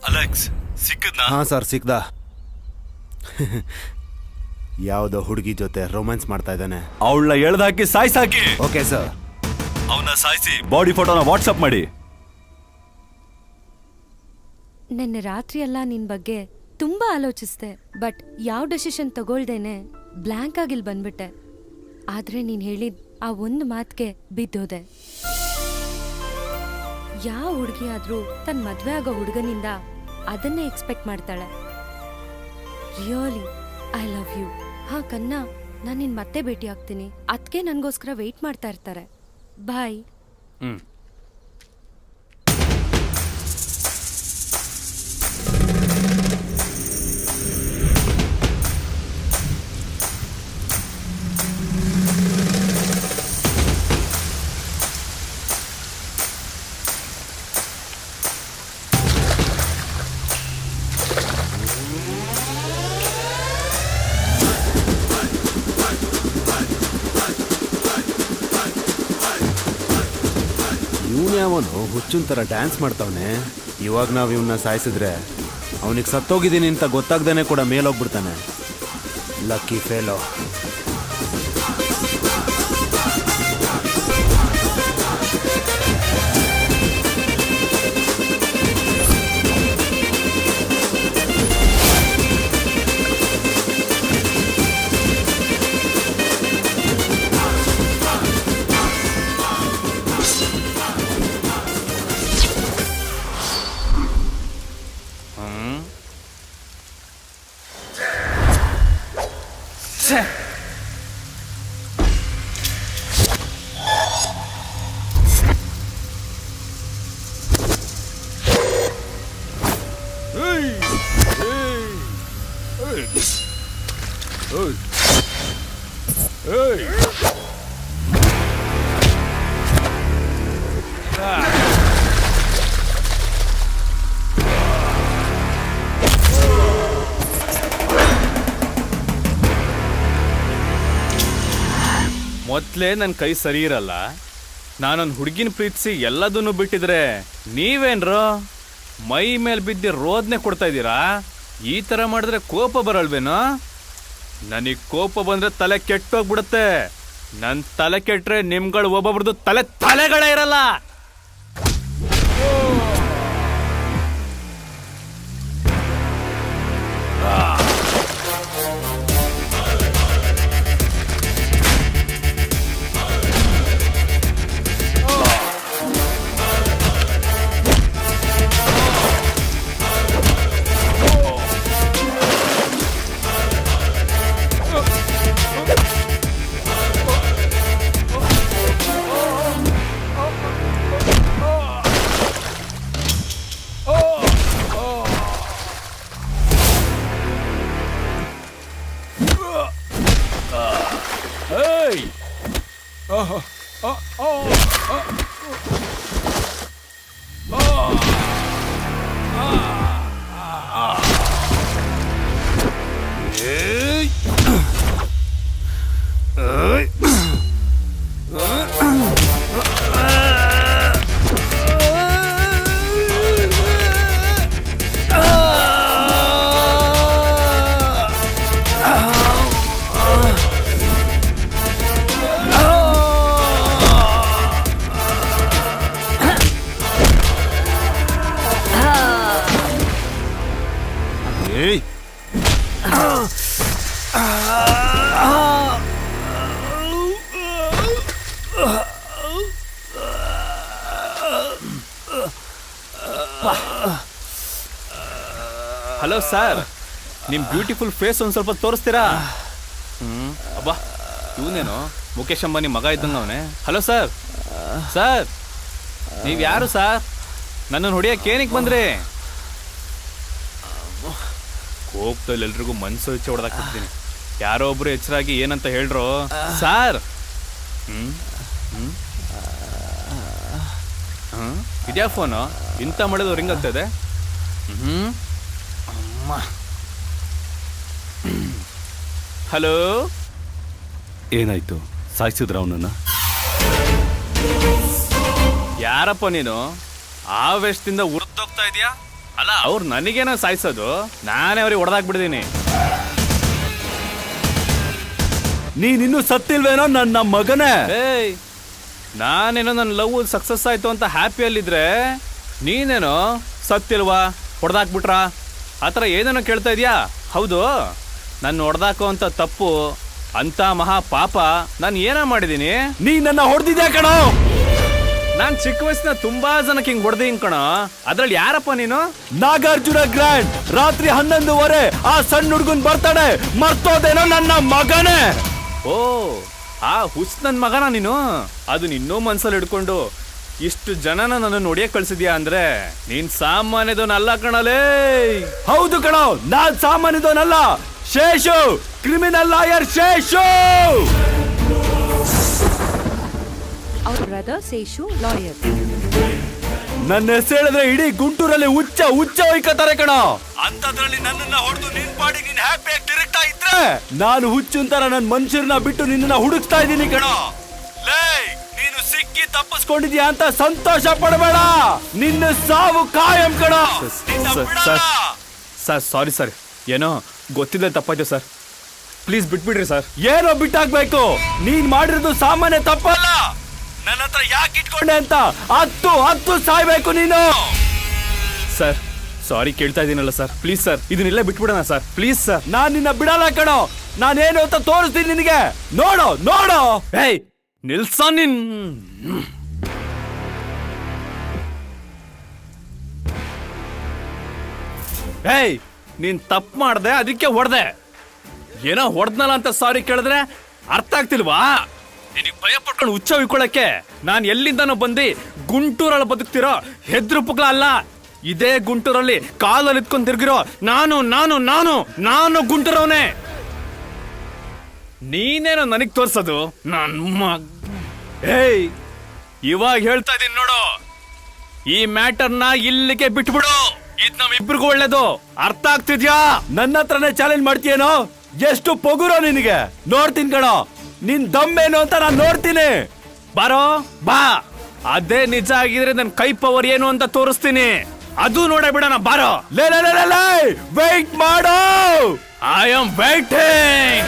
Alex ಸಿಕ್ಕದ್ನಾ? ಹಾಂ sir, ಸಿಕ್ದ. ಯಾವುದೋ ಹುಡುಗಿ ಜೊತೆ ರೊಮ್ಯಾನ್ಸ್ ಮಾಡ್ತಾ ಇದ್ದಾನೆ. ಅವಳನ್ನ ಎಳ್ದಾಕಿ ಸಾಯ್ಸಾಕಿ. Okay sir. ಅವನ್ನ ಸಾಯಿಸಿ ಬಾಡಿ ಫೋಟೋನ ವಾಟ್ಸಪ್ ಮಾಡಿ. ನಿನ್ನೆ ರಾತ್ರಿ ಎಲ್ಲ ನಿನ್ ಬಗ್ಗೆ ತುಂಬಾ ಆಲೋಚಿಸ್ದೆ, ಬಟ್ ಯಾವ ಡೆಸಿಷನ್ ತಗೊಳ್ದೇನೆ ಬ್ಲ್ಯಾಂಕ್ ಆಗಿಲ್ ಬಂದ್ಬಿಟ್ಟೆ. ಆದ್ರೆ ನೀನ್ ಹೇಳಿದ್ ಆ ಒಂದು ಮಾತ್ಗೆ ಬಿದ್ದೋದೆ. ಯಾವ ಹುಡುಗಿ ಆದ್ರೂ ತನ್ನ ಮದ್ವೆ ಆಗೋ ಹುಡುಗನಿಂದ ಅದನ್ನೇ ಎಕ್ಸ್ಪೆಕ್ಟ್ ಮಾಡ್ತಾಳೆ. Really I love you. ಹಾ ಕನ್ನ, ನಾನು ನಿನ್ ಮತ್ತೆ ಭೇಟಿ ಆಗ್ತೀನಿ. ಅದಕ್ಕೆ ನನ್ಗೋಸ್ಕರ ವೆಯ್ಟ್ ಮಾಡ್ತಾ ಇರ್ತಾರೆ. ಬಾಯ್. ಅವನು ಹುಚ್ಚುನ್ ಥರ ಡ್ಯಾನ್ಸ್ ಮಾಡ್ತಾವನೆ. ಇವಾಗ ನಾವು ಇವನ್ನ ಸಾಯಿಸಿದ್ರೆ ಅವನಿಗೆ ಸತ್ತೋಗಿದ್ದೀನಿ ಅಂತ ಗೊತ್ತಾಗ್ದೇನೆ ಕೂಡ ಮೇಲೋಗ್ಬಿಡ್ತಾನೆ. ಲಕ್ಕಿ ಫೇಲೋ. ಮೊದ್ಲೇ ನನ್ನ ಕೈ ಸರಿ ಇರಲ್ಲ. ನಾನೊಂದು ಹುಡುಗಿನ ಪ್ರೀತಿಸಿ ಎಲ್ಲದನ್ನು ಬಿಟ್ಟಿದ್ರೆ ನೀವೇನ್ರೋ ಮೈ ಮೇಲೆ ಬಿದ್ದಿ ರೋದನೆ ಕೊಡ್ತಾ ಇದ್ದೀರಾ? ಈ ಥರ ಮಾಡಿದ್ರೆ ಕೋಪ ಬರಲ್ವೇನೋ? ನನಗೆ ಕೋಪ ಬಂದ್ರೆ ತಲೆ ಕೆಟ್ಟೋಗ್ಬಿಡುತ್ತೆ. ನನ್ನ ತಲೆ ಕೆಟ್ಟರೆ ನಿಮ್ಗಳು ಒಬ್ಬೊಬ್ರದ್ದು ತಲೆಗಳೇ ಇರಲ್ಲ. ಹಲೋ ಸರ್, ನಿಮ್ಮ ಬ್ಯೂಟಿಫುಲ್ ಫೇಸ್ ಒಂದು ಸ್ವಲ್ಪ ತೋರಿಸ್ತೀರಾ? ಅಬ್ಬಾ, ಇವನೇನು ಮುಖೇಶ್ ಅಂಬಾನಿ ಮಗ ಇದ್ದಂಗೆ ಅವನೇ. Hello sir. ಸರ್, ನೀವು ಯಾರು ಸರ್? ನನ್ನನ್ನು ಹೊಡಿಯೋಕೆ ಏನಕ್ಕೆ ಬಂದ್ರಿ? ಕೋಪದಲ್ಲಿ ಎಲ್ರಿಗೂ ಮನಸ್ಸು ಹೆಚ್ಚು ಹೊಡೆದಾಕ್ತಿದ್ದೀನಿ. ಯಾರೋ ಒಬ್ರು ಎಚ್ಚರಾಗಿ ಏನಂತ ಹೇಳ್ರೋ ಸರ್. ಇದ್ಯಾ ಫೋನು ಇಂಥ ಮಾಡಿದ್ರು ರಿಂಗ್ ಆಗ್ತದೆ. ಅಮ್ಮ, ಹಲೋ. ಏನಾಯ್ತು? ಸಾಯಿಸಿದ್ರ ಅವನನ್ನ? ಯಾರಪ್ಪ ನೀನು? ಆವೇಶದಿಂದ ಉರಿದೋಗ್ತಾ ಇದೆಯಾ? ಅಲ್ಲ ಅವ್ರು ನನಗೇನೋ ಸಾಯಿಸೋದು, ನಾನೇ ಅವ್ರಿಗೆ ಹೊಡೆದಾಕ್ಬಿಡ್ತೀನಿ. ನೀನಿನ್ನೂ ಸತ್ತಿಲ್ವೇನೋ ನನ್ನ ಮಗನೇ. ಏಯ್, ನಾನೇನೋ ನನ್ನ ಲವ್ ಸಕ್ಸಸ್ ಆಯ್ತು ಅಂತ ಹ್ಯಾಪಿಯಲ್ಲಿದ್ರೆ ನೀನೇನೋ ಸತ್ತಿಲ್ವಾ, ಹೊಡೆದಾಕ್ಬಿಟ್ರಾ ಆ ಥರ ಏನೇನೋ ಕೇಳ್ತಾ ಇದೀಯಾ? ಹೌದು, ನನ್ನ ಹೊಡೆದಾಕೋ ಅಂತ ತಪ್ಪು ಅಂತ ಮಹಾ ಪಾಪ ನಾನು ಏನೋ ಮಾಡಿದ್ದೀನಿ? ನೀ ನನ್ನ ಹೊಡೆದಿದ್ಯಾ ಕಣೋ. ನಾನ್ ಚಿಕ್ಕ ವಯಸ್ಸಿನ ತುಂಬಾ ಜನಕ್ಕೆ ಹಿಂಗ್ ಹೊಡೆದೀನಿ ಕಣೋ. ಅದ್ರಲ್ಲಿ ಯಾರಪ್ಪ ನೀನು? ನಾಗಾರ್ಜುನ ಗ್ರ್ಯಾಂಡ್ ರಾತ್ರಿ 11:30 ಆ ಸಣ್ಣ ಹುಡುಗನ್ ಬರ್ತಾನೆ, ಮರ್ತೋದೇನೋ ನನ್ನ ಮಗನೇ. ಓ, ಆ ಹುಸ್ ನನ್ ಮಗನ ನೀನು? ಅದು ಇನ್ನೂ ಮನ್ಸಲ್ಲಿ ಹಿಡ್ಕೊಂಡು ಇಷ್ಟು ಜನನ ನನ್ನ ನೋಡಿಯಕ್ ಕಳ್ಸಿದ್ಯಾ ಅಂದ್ರೆ ನೀನ್ ಸಾಮಾನ್ಯದವನಲ್ಲ ಕಣಲೇ. ಹೌದು ಕಣೋ, ನಾನ್ ಸಾಮಾನ್ಯದವನಲ್ಲ. Sheshu, criminal lawyer Sheshu. ಅವ್ರ ಬ್ರದರ್ ಶೇಷು ಲಾಯರ್. ನನ್ನ ಹೆಸರು ಹೇಳಿದ್ರೆ ಇಡೀ ಗುಂಟೂರಲ್ಲಿ ಹುಚ್ಚ ಹೊಯ್ಕತಾರೆ ಕಣೋ. ಅಂತದ್ರಲ್ಲಿ ನನ್ನನ್ನ ಹೊಡೆದು ನಿನ್ ಪಾಡಿ ನೀನ್ ಹ್ಯಾಪಿಯಾಗಿ ತಿರುಗ್ತಾ ಇದ್ರೆ ನಾನು ಹುಚ್ಚುಂತರ ನನ್ನ ಮನುಷ್ಯರನ್ನ ಬಿಟ್ಟು ನಿನ್ನ ಹುಡುಕ್ತಾ ಇದ್ದೀನಿ ಕಣೋ. ಲೇ, ನೀನು ಸಿಕ್ಕಿ ತಪ್ಪಿಸ್ಕೊಂಡಿದ್ಯಾ ಅಂತ ಸಂತೋಷ ಪಡಬೇಡ. ನಿನ್ನ ಸಾವು ಕಾಯಂ ಕಣೋ. ಸರ್ ಸಾರಿ ಸರ್, ಏನೋ ಗೊತ್ತಿಲ್ಲ ತಪ್ಪಾಯ್ತು ಸರ್, ಪ್ಲೀಸ್ ಬಿಟ್ಬಿಡ್ರಿ ಸರ್. ಏನೋ ಬಿಟ್ಟಾಕ್ಬೇಕು. ನೀನ್ ಮಾಡಿರೋದು ಸಾಮಾನ್ಯ ತಪ್ಪಲ್ಲ. ನನ್ನ ಹತ್ರ ಯಾಕೆ ಇಟ್ಕೊಂಡೆ ಅಂತ ಹತ್ತು ಸಾಯ್ಬೇಕು ನೀನು. ಸರ್ ಸಾರಿ ಕೇಳ್ತಾ ಇದೀನಲ್ಲ ಸರ್, ಪ್ಲೀಸ್ ಸರ್ ಇದನ್ನೆಲ್ಲ ಬಿಟ್ಬಿಡೋಣ ಸರ್, ಪ್ಲೀಸ್ ಸರ್. ನಾನ್ ನಿನ್ನ ಬಿಡಲ್ಲ ಕಣೋ. ನಾನೇನು ಅಂತ ತೋರಿಸ್ತೀನಿ ನಿನಗೆ. ನೋಡೋ. ಏಯ್ ನಿಲ್ಸ ನಿನ್. ಏಯ್, ನೀನ್ ತಪ್ಪು ಮಾಡ್ದೆ, ಅದಕ್ಕೆ ಹೊಡೆದೆ. ಏನೋ ಹೊಡೆದ್ನಲ್ಲ ಅಂತ ಸಾರಿ ಕೇಳಿದ್ರೆ ಅರ್ಥ ಆಗ್ತಿಲ್ವಾ? ನಿನಗೆ ಭಯ ಪಟ್ಕೊಂಡು ಹುಚ್ಚ ಹೊಯ್ಕೊಳಕ್ಕೆ ನಾನು ಎಲ್ಲಿಂದನೋ ಬಂದು ಗುಂಟೂರಲ್ಲಿ ಬದುಕ್ತಿರೋ ಹೆದ್ರು ಪುಕ್ಲ ಅಲ್ಲ. ಇದೇ ಗುಂಟೂರಲ್ಲಿ ಕಾಲಲ್ಲಿ ಇತ್ಕೊಂಡು ತಿರ್ಗಿರೋ ನಾನು ಗುಂಟೂರವನೇ. ನೀನೇನೋ ನನಗ್ ತೋರ್ಸೋದು ನನ್ನ ಏಯ್, ಇವಾಗ ಹೇಳ್ತಾ ಇದೀನಿ ನೋಡು, ಈ ಮ್ಯಾಟರ್ನ ಇಲ್ಲಿಗೆ ಬಿಟ್ಬಿಡು. ಇದ್ ನಮ್ಮಿಬ್ರಿಗೂ ಒಳ್ಳೇದು. ಅರ್ಥ ಆಗ್ತಿದ್ಯಾ? ನನ್ನ ಹತ್ರನೇ ಚಾಲೆಂಜ್ ಮಾಡ್ತೀಯೇನೋ? ಎಷ್ಟು ಪೊಗುರೋ ನಿನಗೆ. ನೋಡ್ತೀನಿ ಕಣೋ, ನಿನ್ ದಮ್ಮೇನು ಅಂತ ನಾನು ನೋಡ್ತೀನಿ. ಬಾರೋ ಬಾ, ಅದೇ ನಿಜ ಆಗಿದ್ರೆ ನನ್ ಕೈ ಪವರ್ ಏನು ಅಂತ ತೋರಿಸ್ತೀನಿ. ಅದು ನೋಡೇ ಬಿಡೋಣ, ಬಾರೋ. ಲೇ ವೆಯ್ಟ್ ಮಾಡು. I am waiting.